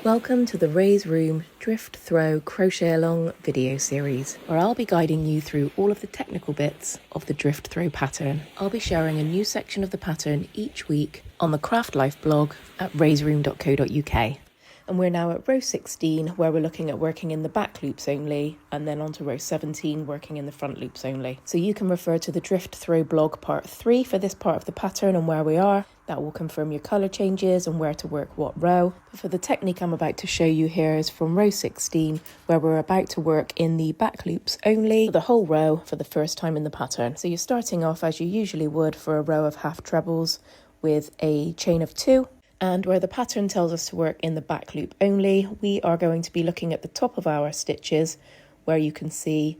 Welcome to the Raise Room Drift Throw Crochet Along video series, where I'll be guiding you through all of the technical bits of the drift throw pattern. I'll be sharing a new section of the pattern each week on the Craft Life blog at raiseroom.co.uk. And we're now at row 16, where we're looking at working in the back loops only, and then on to row 17, working in the front loops only. So you can refer to the Drift Throw blog part 3 for this part of the pattern and where we are. That will confirm your colour changes and where to work what row. But for the technique I'm about to show you here is from row 16, where we're about to work in the back loops only for the whole row for the first time in the pattern. So you're starting off as you usually would for a row of half trebles with a chain of 2. And where the pattern tells us to work in the back loop only, we are going to be looking at the top of our stitches, where you can see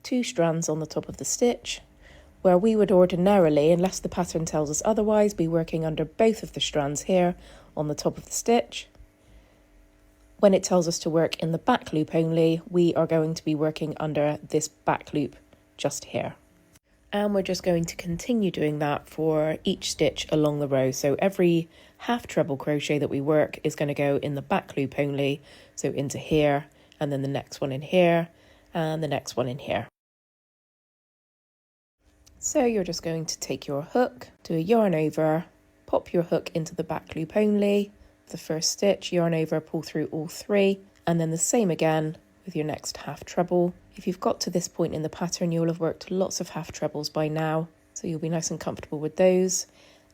2 strands on the top of the stitch, where we would ordinarily, unless the pattern tells us otherwise, be working under both of the strands here on the top of the stitch. When it tells us to work in the back loop only, we are going to be working under this back loop just here. And we're just going to continue doing that for each stitch along the row. So every half treble crochet that we work is going to go in the back loop only, so into here, and then the next one in here, and the next one in here. So you're just going to take your hook, do a yarn over, pop your hook into the back loop only, the first stitch, yarn over, pull through all 3, and then the same again with your next half treble. If you've got to this point in the pattern, you'll have worked lots of half trebles by now, so you'll be nice and comfortable with those.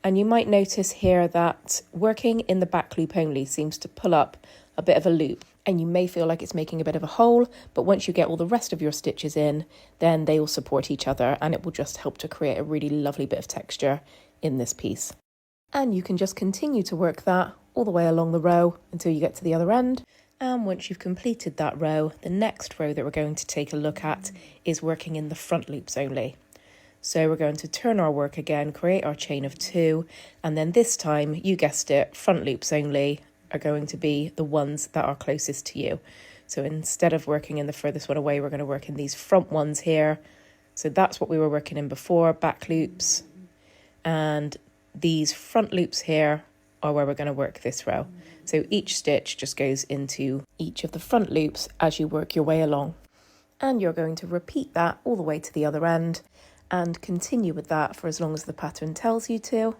And you might notice here that working in the back loop only seems to pull up a bit of a loop, and you may feel like it's making a bit of a hole, but once you get all the rest of your stitches in, then they will support each other and it will just help to create a really lovely bit of texture in this piece. And you can just continue to work that all the way along the row until you get to the other end. And once you've completed that row, the next row that we're going to take a look at is working in the front loops only. So we're going to turn our work again, create our chain of 2, and then this time, you guessed it, front loops only are going to be the ones that are closest to you. So instead of working in the furthest one away, we're going to work in these front ones here. So that's what we were working in before, back loops. And these front loops here are where we're going to work this row. So each stitch just goes into each of the front loops as you work your way along. And you're going to repeat that all the way to the other end and continue with that for as long as the pattern tells you to.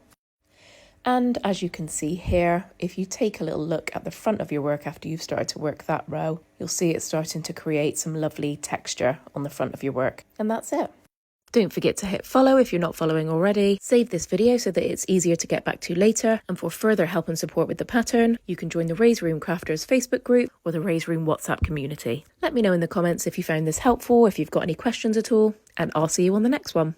And as you can see here, if you take a little look at the front of your work after you've started to work that row, you'll see it's starting to create some lovely texture on the front of your work. And that's it. Don't forget to hit follow if you're not following already. Save this video so that it's easier to get back to later. And for further help and support with the pattern, you can join the Raise Room Crafters Facebook group or the Raise Room WhatsApp community. Let me know in the comments if you found this helpful, if you've got any questions at all, and I'll see you on the next one.